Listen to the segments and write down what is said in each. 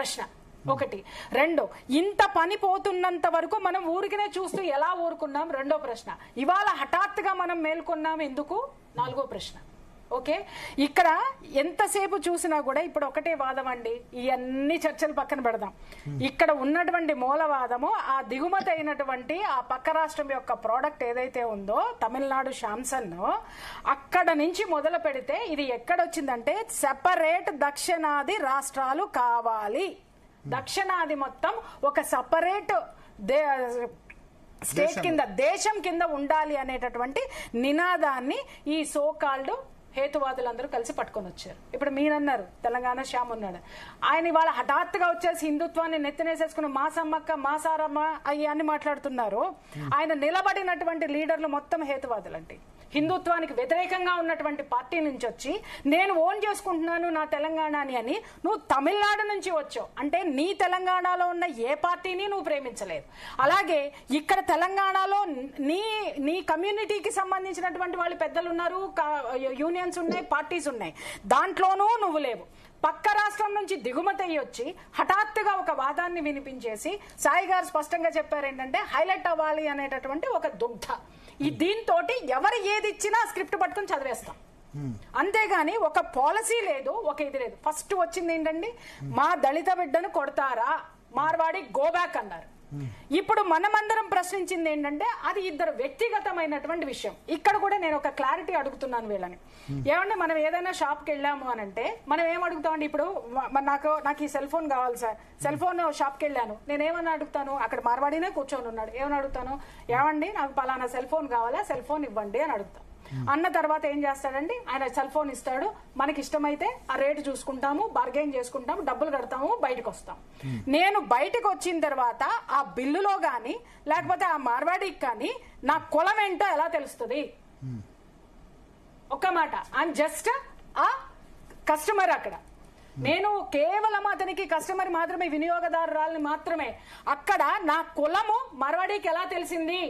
ప్రశ్న ఒకటి. రెండు, ఇంత పని పోతున్నంత వరకు మనం ఊరికినే చూస్తూ ఎలా ఊరుకున్నాం? రెండో ప్రశ్న. ఇవాళ హఠాత్తుగా మనం మేల్కొన్నాం ఎందుకు? నాలుగో ప్రశ్న. ఓకే, ఇక్కడ ఎంతసేపు చూసినా కూడా ఇప్పుడు ఒకటే వాదం అండి. ఇవన్నీ చర్చలు పక్కన పెడదాం. ఇక్కడ ఉన్నటువంటి మూలవాదము ఆ దిగుమతి అయినటువంటి ఆ పక్క రాష్ట్రం యొక్క ప్రోడక్ట్ ఏదైతే ఉందో తమిళనాడు శాంసన్, అక్కడ నుంచి మొదలు పెడితే ఇది ఎక్కడొచ్చిందంటే సెపరేట్ దక్షిణాది రాష్ట్రాలు కావాలి, దక్షిణాది మొత్తం ఒక సపరేట్ స్టేట్ కింద, దేశం కింద ఉండాలి అనేటటువంటి నినాదాన్ని ఈ సో కాల్డ్ హేతువాదులందరూ కలిసి పట్టుకొని వచ్చారు. ఇప్పుడు మీరన్నారు తెలంగాణ శ్యామ్ ఉన్నాడు, ఆయన ఇవాళ హఠాత్తుగా వచ్చేసి హిందుత్వాన్ని నెత్తినేసేసుకుని మా సమ్మక్క మా సారమ్మ అయ్యి మాట్లాడుతున్నారు. ఆయన నిలబడినటువంటి లీడర్లు మొత్తం హేతువాదులండి. హిందుత్వానికి వ్యతిరేకంగా ఉన్నటువంటి పార్టీ నుంచి వచ్చి నేను ఓన్ చేసుకుంటున్నాను నా తెలంగాణని అని, నువ్వు తమిళనాడు నుంచి వచ్చావు అంటే నీ తెలంగాణలో ఉన్న ఏ పార్టీని నువ్వు ప్రేమించలేదు. అలాగే ఇక్కడ తెలంగాణలో నీ కమ్యూనిటీకి సంబంధించినటువంటి వాళ్ళు పెద్దలు ఉన్నారు, యూనియన్స్ ఉన్నాయి, పార్టీస్ ఉన్నాయి, దాంట్లోనూ నువ్వు లేవు. పక్క రాష్ట్రం నుంచి దిగుమతి అయ్యి వచ్చి హఠాత్తుగా ఒక వాదాన్ని వినిపించేసి సాయి గారు స్పష్టంగా చెప్పారు ఏంటంటే హైలైట్ అవ్వాలి అనేటటువంటి ఒక దుగ్ధ. ఈ దీంతో ఎవరు ఏది ఇచ్చినా స్క్రిప్ట్ పట్టుకుని చదివేస్తాం, అంతేగాని ఒక పాలసీ లేదు, ఒక ఇది లేదు. ఫస్ట్ వచ్చింది ఏంటండి, మా దళిత బిడ్డను కొడతారా మార్వాడి గోబ్యాక్ అన్నారు. ఇప్పుడు మనమందరం ప్రశ్నించింది ఏంటంటే అది ఇద్దరు వ్యక్తిగతమైనటువంటి విషయం. ఇక్కడ కూడా నేను ఒక క్లారిటీ అడుగుతున్నాను వీళ్ళని. ఏమంటే మనం ఏదైనా షాప్కి వెళ్ళాము అని అంటే మనం ఏం అడుగుతామండి? ఇప్పుడు నాకు ఈ సెల్ ఫోన్ కావాలి సార్, సెల్ ఫోన్ షాప్కి వెళ్ళాను, నేనేమని అడుగుతాను? అక్కడ మార్వాడినే కూర్చొని ఉన్నాడు, ఏమని అడుగుతాను? ఏమండి నాకు పలానా సెల్ ఫోన్ కావాలా, సెల్ ఫోన్ ఇవ్వండి అని అడుగుతాను. అన్న తర్వాత ఏం చేస్తాడండి, ఆయన సెల్ ఫోన్ ఇస్తాడు, మనకి ఇష్టమైతే ఆ రేటు చూసుకుంటాము, బార్గెయిన్ చేసుకుంటాము, డబ్బులు కడతాము, బయటకు వస్తాం. నేను బయటకు వచ్చిన తర్వాత ఆ బిల్లులో గాని లేకపోతే ఆ మార్వాడికి కానీ నా కులం ఏంటో ఎలా తెలుస్తుంది? ఒక్క మాట, ఐఎమ్ జస్ట్ ఆ కస్టమర్. అక్కడ నేను కేవలం అతనికి కస్టమర్ మాత్రమే, వినియోగదారురాలని మాత్రమే. అక్కడ నా కులము మార్వాడికి ఎలా తెలిసింది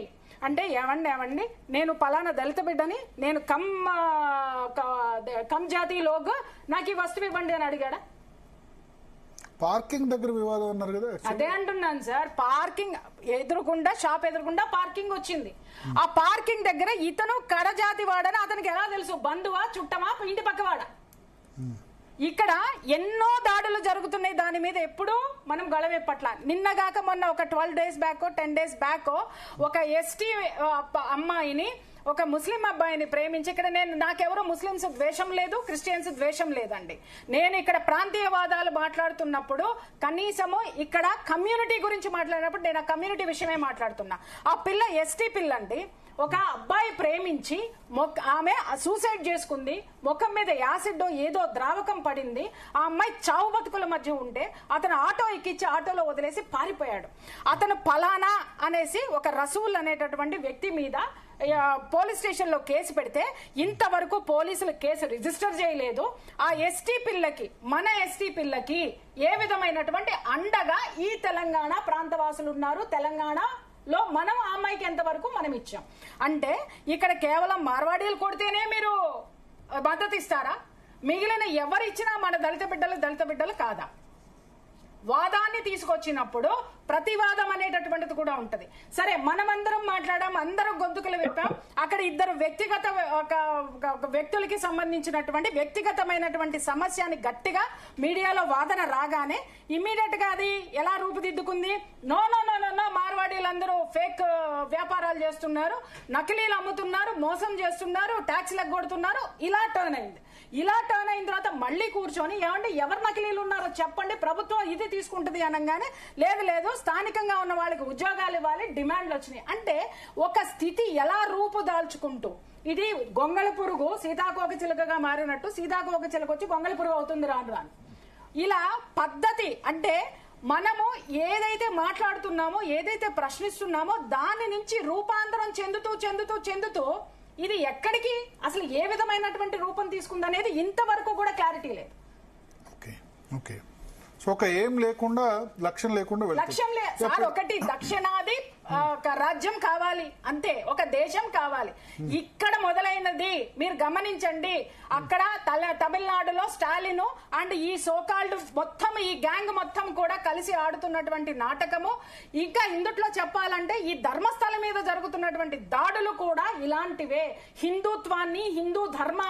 అంటే ఏమండి నేను పలానా దళిత బిడ్డని, నేను కమ్ జాతి లోగ్, నాకు ఈ వస్తువు ఇవ్వండి అని అడిగాడా? పార్కింగ్ దగ్గర వివాదం అన్నారు కదా. అదే అంటున్నాను సార్, పార్కింగ్ ఎదురుకుండా, షాప్ ఎదురుకుండా పార్కింగ్ వచ్చింది. ఆ పార్కింగ్ దగ్గర ఇతను కడజాతి వాడని అతనికి ఎలా తెలుసు? బంధువా, చుట్టమా, ఇంటి పక్కవాడా? ఇక్కడ ఎన్నో దాడులు జరుగుతున్నాయి, దాని మీద ఎప్పుడు మనం గళమెప్పట్ల. నిన్నగాక మొన్న ఒక 12 days బ్యాక్ 10 days బ్యాక్ ఒక ఎస్టీ అమ్మాయిని ఒక ముస్లిం అబ్బాయిని ప్రేమించి, ఇక్కడ నాకెవరో ముస్లింస్ ద్వేషం లేదు, క్రిస్టియన్స్ ద్వేషం లేదండి. నేను ఇక్కడ ప్రాంతీయవాదాలు మాట్లాడుతున్నప్పుడు కనీసము ఇక్కడ కమ్యూనిటీ గురించి మాట్లాడినప్పుడు నేను ఆ కమ్యూనిటీ విషయమే మాట్లాడుతున్నా. ఆ పిల్ల ఎస్టీ పిల్ల అండి, ఒక అబ్బాయి ప్రేమించి ఆమె సూసైడ్ చేసుకుంది, ముఖం మీద యాసిడ్ ఏదో ద్రావకం పడింది, ఆ అమ్మాయి చావు బతుకుల మధ్య ఉంటే అతను ఆటో ఎక్కించి ఆటోలో వదిలేసి పారిపోయాడు. అతను ఫలానా అనేసి ఒక రసూల్ అనేటటువంటి వ్యక్తి మీద పోలీస్ స్టేషన్ లో కేసు పెడితే ఇంతవరకు పోలీసులు కేసు రిజిస్టర్ చేయలేదు. ఆ ఎస్టీ పిల్లకి, మన ఎస్టీ పిల్లకి ఏ విధమైనటువంటి అండగా ఈ తెలంగాణ ప్రాంతవాసులు ఉన్నారు, తెలంగాణలో మనం ఆ అమ్మాయికి ఎంతవరకు మనం ఇచ్చాం అంటే ఇక్కడ కేవలం మార్వాడీలు కొడితేనే మీరు మద్దతు ఇస్తారా? మిగిలిన ఎవరు ఇచ్చినా మన దళిత బిడ్డలు కాదా? వాదాన్ని తీసుకొచ్చినప్పుడు ప్రతివాదం అనేటటువంటిది కూడా ఉంటది. సరే, మనమందరం మాట్లాడాం, అందరం గొంతుకులు విప్పాం. అక్కడ ఇద్దరు వ్యక్తులకి సంబంధించినటువంటి వ్యక్తిగతమైనటువంటి సమస్యని గట్టిగా మీడియాలో వాదన రాగానే ఇమ్మీడియట్ గా అది ఎలా రూపుదిద్దుకుంది? No no no no no మార్వాడీలందరూ ఫేక్ వ్యాపారాలు చేస్తున్నారు, నకిలీలు అమ్ముతున్నారు, మోసం చేస్తున్నారు, ట్యాక్స్ లెగ్గొడుతున్నారు. ఇలా టర్న్ అయింది. ఇలా టర్న్ అయిన తర్వాత మళ్ళీ కూర్చొని ఏమంటే ఎవరు నకిలీలు ఉన్నారో చెప్పండి, ప్రభుత్వం ఇది తీసుకుంటుంది అనగానే లేదు స్థానికంగా ఉన్న వాళ్ళకి ఉద్యోగాలు ఇవ్వాలి, డిమాండ్లు వచ్చినాయి. అంటే ఒక స్థితి ఎలా రూపుదాల్చుకుంటూ ఇది గొంగళ పురుగు సీతాకోక చిలుకగా మారినట్టు సీతాకోక చిలుక వచ్చి గొంగళ పురుగు అవుతుంది రాను రాను. ఇలా పద్ధతి అంటే మనము ఏదైతే మాట్లాడుతున్నామో, ఏదైతే ప్రశ్నిస్తున్నామో దాని నుంచి రూపాంతరం చెందుతూ ఇది ఎక్కడికి అసలు ఏ విధమైనటువంటి రూపం తీసుకుందనేది ఇంతవరకు కూడా క్లారిటీ లేదు. సో ఒక ఏం లేకుండా, లక్ష్యం లేకుండా లక్ష్యం లేదు సార్. ఒకటి దక్షిణాది ఒక రాజ్యం కావాలి అంతే, ఒక దేశం కావాలి. ఇక్కడ మొదలైనది మీరు గమనించండి. అక్కడ తమిళనాడులో స్టాలిన్ అండ్ ఈ సోకాల్డ్ మొత్తం ఈ గ్యాంగ్ మొత్తం కూడా కలిసి ఆడుతున్నటువంటి నాటకము. ఇంకా ఇందుట్లో చెప్పాలంటే ఈ ధర్మస్థలం మీద జరుగుతున్నటువంటి దాడులు కూడా ఇలాంటివే. హిందుత్వాన్ని, హిందూ ధర్మ